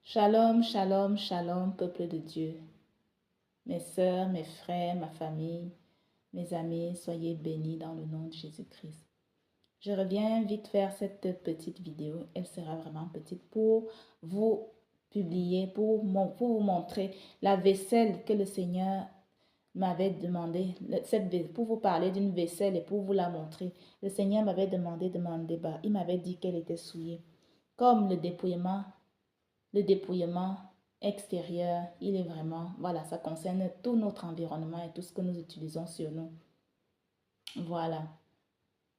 Shalom, shalom, shalom, peuple de Dieu. Mes sœurs, mes frères, ma famille, mes amis, soyez bénis dans le nom de Jésus-Christ. Je reviens vite faire cette petite vidéo. Elle sera vraiment petite pour vous publier, pour vous montrer la vaisselle que le Seigneur m'avait demandé, pour vous parler d'une vaisselle et pour vous la montrer. Le Seigneur m'avait demandé de m'en débarrasser. Il m'avait dit qu'elle était souillée. Comme le dépouillement extérieur, il est vraiment, voilà, ça concerne tout notre environnement et tout ce que nous utilisons sur nous. Voilà.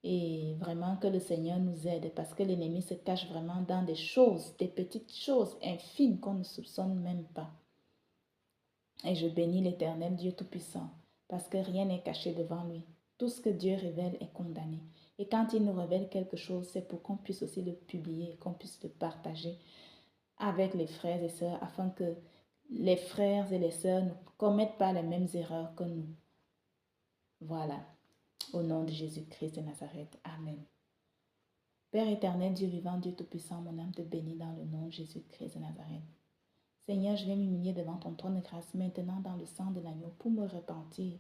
Et vraiment que le Seigneur nous aide parce que l'ennemi se cache vraiment dans des choses, des petites choses infimes qu'on ne soupçonne même pas. Et je bénis l'Éternel Dieu Tout-Puissant parce que rien n'est caché devant lui. Tout ce que Dieu révèle est condamné. Et quand il nous révèle quelque chose, c'est pour qu'on puisse aussi le publier, qu'on puisse le partager avec les frères et sœurs afin que les frères et les sœurs ne commettent pas les mêmes erreurs que nous. Voilà. Au nom de Jésus-Christ de Nazareth. Amen. Père éternel, Dieu vivant, Dieu tout-puissant, mon âme te bénit dans le nom de Jésus-Christ de Nazareth. Seigneur, je vais m'humilier devant ton trône de grâce maintenant dans le sang de l'agneau pour me repentir.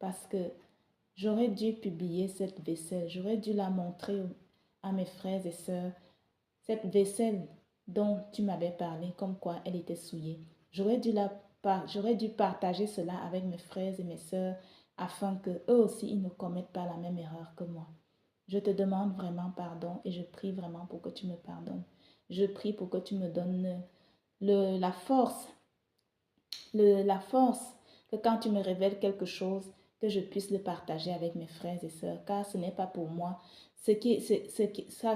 Parce que j'aurais dû publier cette vaisselle, j'aurais dû la montrer à mes frères et sœurs. Cette vaisselle dont tu m'avais parlé, comme quoi elle était souillée. J'aurais dû partager cela avec mes frères et mes sœurs afin que eux aussi ils ne commettent pas la même erreur que moi. Je te demande vraiment pardon et je prie vraiment pour que tu me pardonnes. Je prie pour que tu me donnes la force, que quand tu me révèles quelque chose, que je puisse le partager avec mes frères et sœurs, car ce n'est pas pour moi,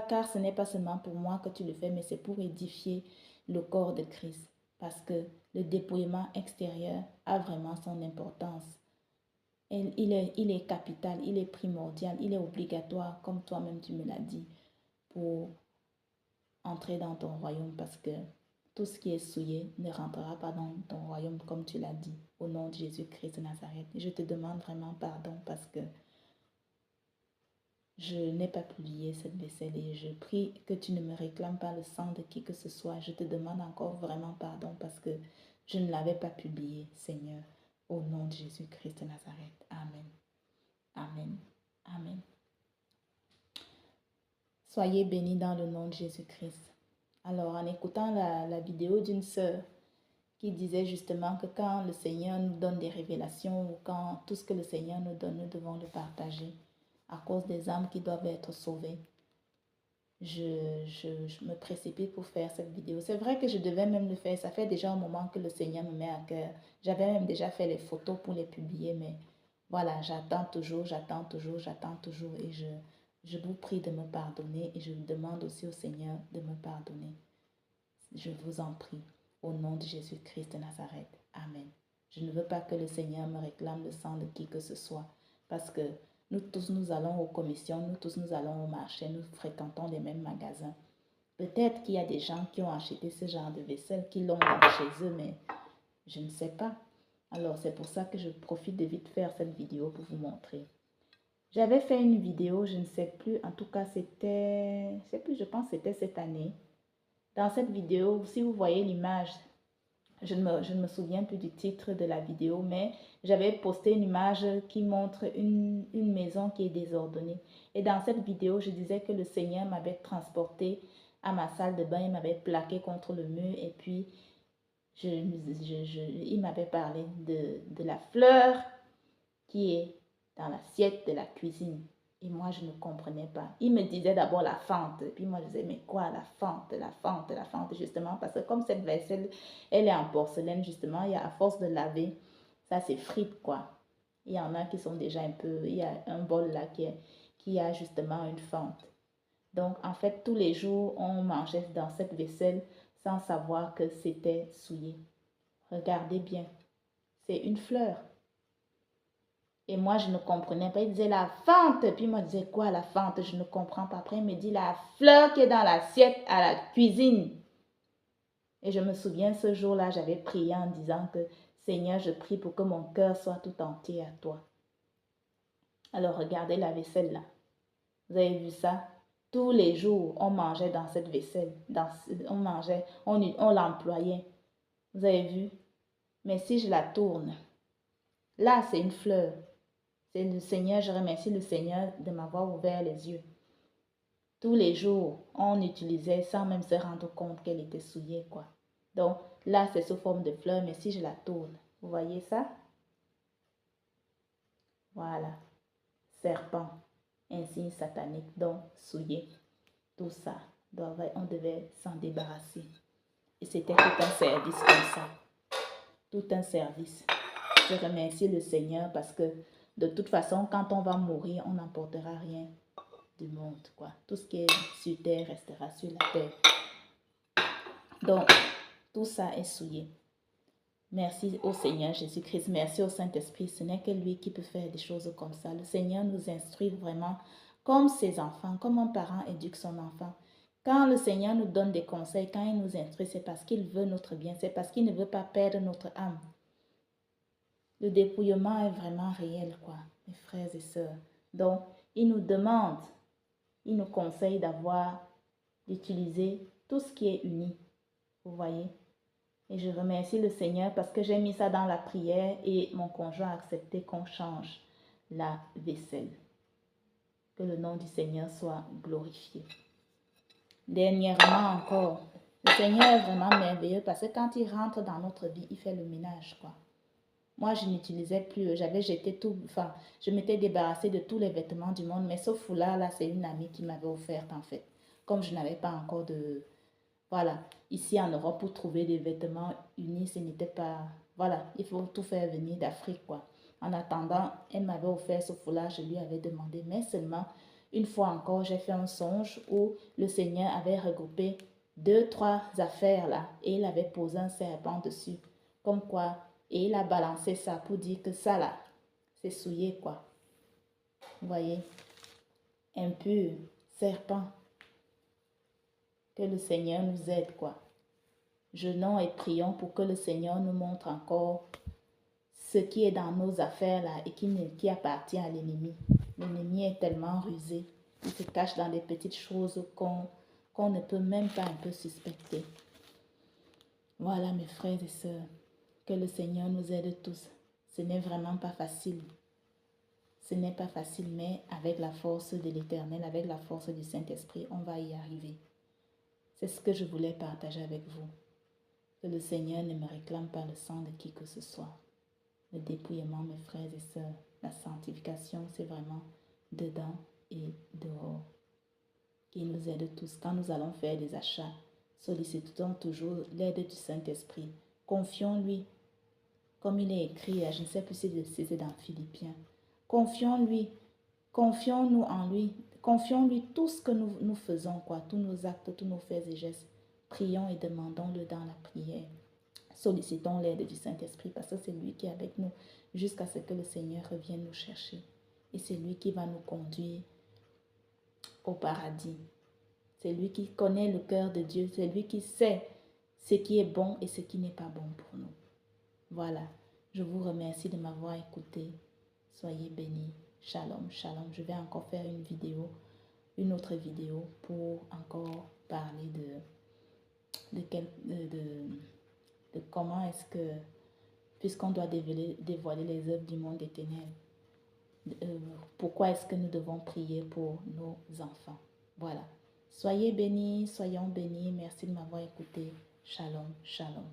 car ce n'est pas seulement pour moi que tu le fais, mais c'est pour édifier le corps de Christ, parce que le dépouillement extérieur a vraiment son importance. Et il est capital, il est primordial, il est obligatoire, comme toi-même tu me l'as dit, pour entrer dans ton royaume, parce que tout ce qui est souillé ne rentrera pas dans ton royaume, comme tu l'as dit, au nom de Jésus-Christ de Nazareth. Je te demande vraiment pardon parce que je n'ai pas publié cette vaisselle et je prie que tu ne me réclames pas le sang de qui que ce soit. Je te demande encore vraiment pardon parce que je ne l'avais pas publié, Seigneur, au nom de Jésus-Christ de Nazareth. Amen. Amen. Amen. Soyez bénis dans le nom de Jésus-Christ. Alors, en écoutant la vidéo d'une sœur qui disait justement que quand le Seigneur nous donne des révélations ou quand tout ce que le Seigneur nous donne, nous devons le partager à cause des âmes qui doivent être sauvées. Je me précipite pour faire cette vidéo. C'est vrai que je devais même le faire. Ça fait déjà un moment que le Seigneur me met à cœur. J'avais même déjà fait les photos pour les publier, mais voilà, j'attends toujours. Et je vous prie de me pardonner et je demande aussi au Seigneur de me pardonner. Je vous en prie, au nom de Jésus-Christ de Nazareth. Amen. Je ne veux pas que le Seigneur me réclame le sang de qui que ce soit, parce que nous tous, nous allons aux commissions, nous tous, nous allons au marché, nous fréquentons les mêmes magasins. Peut-être qu'il y a des gens qui ont acheté ce genre de vaisselle, qui l'ont chez eux, mais je ne sais pas. Alors, c'est pour ça que je profite de vite faire cette vidéo pour vous montrer. J'avais fait une vidéo, je ne sais plus, en tout cas, je pense que c'était cette année. Dans cette vidéo, si vous voyez l'image, je ne me souviens plus du titre de la vidéo, mais j'avais posté une image qui montre une maison qui est désordonnée. Et dans cette vidéo, je disais que le Seigneur m'avait transporté à ma salle de bain, il m'avait plaqué contre le mur et puis il m'avait parlé de la fleur qui est dans l'assiette de la cuisine. Et moi, je ne comprenais pas. Il me disait d'abord la fente. Puis moi, je disais, mais quoi, la fente, justement, parce que comme cette vaisselle, elle est en porcelaine, justement, et à force de laver, ça s'effrite, quoi. Il y en a qui sont déjà un peu, il y a un bol là qui a justement une fente. Donc, en fait, tous les jours, on mangeait dans cette vaisselle sans savoir que c'était souillé. Regardez bien, c'est une fleur. Et moi, je ne comprenais pas. Il disait la fente. Puis moi, je disais quoi la fente? Je ne comprends pas. Après, il me dit la fleur qui est dans l'assiette à la cuisine. Et je me souviens, ce jour-là, j'avais prié en disant que Seigneur, je prie pour que mon cœur soit tout entier à toi. Alors, regardez la vaisselle là. Vous avez vu ça? Tous les jours, on mangeait dans cette vaisselle. On mangeait, on l'employait. Vous avez vu? Mais si je la tourne, là, c'est une fleur. C'est le Seigneur, je remercie le Seigneur de m'avoir ouvert les yeux. Tous les jours, on utilisait sans même se rendre compte qu'elle était souillée, quoi. Donc, là, c'est sous forme de fleur, mais si je la tourne, vous voyez ça? Voilà. Serpent, insigne satanique, donc souillé. Tout ça, on devait s'en débarrasser. Et c'était tout un service comme ça. Tout un service. Je remercie le Seigneur parce que de toute façon, quand on va mourir, on n'emportera rien du monde, quoi. Tout ce qui est sur terre restera sur la terre. Donc, tout ça est souillé. Merci au Seigneur Jésus-Christ. Merci au Saint-Esprit. Ce n'est que lui qui peut faire des choses comme ça. Le Seigneur nous instruit vraiment comme ses enfants, comme un parent éduque son enfant. Quand le Seigneur nous donne des conseils, quand il nous instruit, c'est parce qu'il veut notre bien. C'est parce qu'il ne veut pas perdre notre âme. Le dépouillement est vraiment réel, quoi, mes frères et sœurs. Donc, il nous demande, il nous conseille d'utiliser tout ce qui est uni. Vous voyez? Et je remercie le Seigneur parce que j'ai mis ça dans la prière et mon conjoint a accepté qu'on change la vaisselle. Que le nom du Seigneur soit glorifié. Dernièrement encore, le Seigneur est vraiment merveilleux parce que quand il rentre dans notre vie, il fait le ménage, quoi. Moi, je n'utilisais plus, j'avais jeté tout, enfin, je m'étais débarrassée de tous les vêtements du monde, mais ce foulard-là, c'est une amie qui m'avait offert en fait. Comme je n'avais pas encore de, voilà, ici en Europe, pour trouver des vêtements unis, ce n'était pas, voilà, il faut tout faire venir d'Afrique, quoi. En attendant, elle m'avait offert ce foulard, je lui avais demandé, mais seulement, une fois encore, j'ai fait un songe où le Seigneur avait regroupé 2, 3 affaires là, et il avait posé un serpent dessus, comme quoi, et il a balancé ça pour dire que ça là, c'est souillé, quoi. Vous voyez, impur, serpent. Que le Seigneur nous aide, quoi. Jeûnons et prions pour que le Seigneur nous montre encore ce qui est dans nos affaires là et qui appartient à l'ennemi. L'ennemi est tellement rusé. Il se cache dans des petites choses qu'on ne peut même pas un peu suspecter. Voilà mes frères et sœurs. Que le Seigneur nous aide tous. Ce n'est vraiment pas facile. Ce n'est pas facile, mais avec la force de l'Éternel, avec la force du Saint-Esprit, on va y arriver. C'est ce que je voulais partager avec vous. Que le Seigneur ne me réclame pas le sang de qui que ce soit. Le dépouillement, mes frères et sœurs, la sanctification, c'est vraiment dedans et dehors. Qu'il nous aide tous. Quand nous allons faire des achats, sollicitons toujours l'aide du Saint-Esprit. Confions-lui, comme il est écrit, je ne sais plus si c'est dans Philippiens. Confions-lui, confions-nous en lui, confions-lui tout ce que nous faisons, quoi, tous nos actes, tous nos faits et gestes. Prions et demandons-le dans la prière. Sollicitons l'aide du Saint-Esprit parce que c'est lui qui est avec nous jusqu'à ce que le Seigneur revienne nous chercher. Et c'est lui qui va nous conduire au paradis. C'est lui qui connaît le cœur de Dieu. C'est lui qui sait ce qui est bon et ce qui n'est pas bon pour nous. Voilà. Je vous remercie de m'avoir écouté. Soyez bénis. Shalom, shalom. Je vais encore faire une autre vidéo pour encore parler de comment est-ce que, puisqu'on doit dévoiler les œuvres du monde des ténèbres, pourquoi est-ce que nous devons prier pour nos enfants. Voilà. Soyez bénis, soyons bénis. Merci de m'avoir écouté. Shalom, shalom.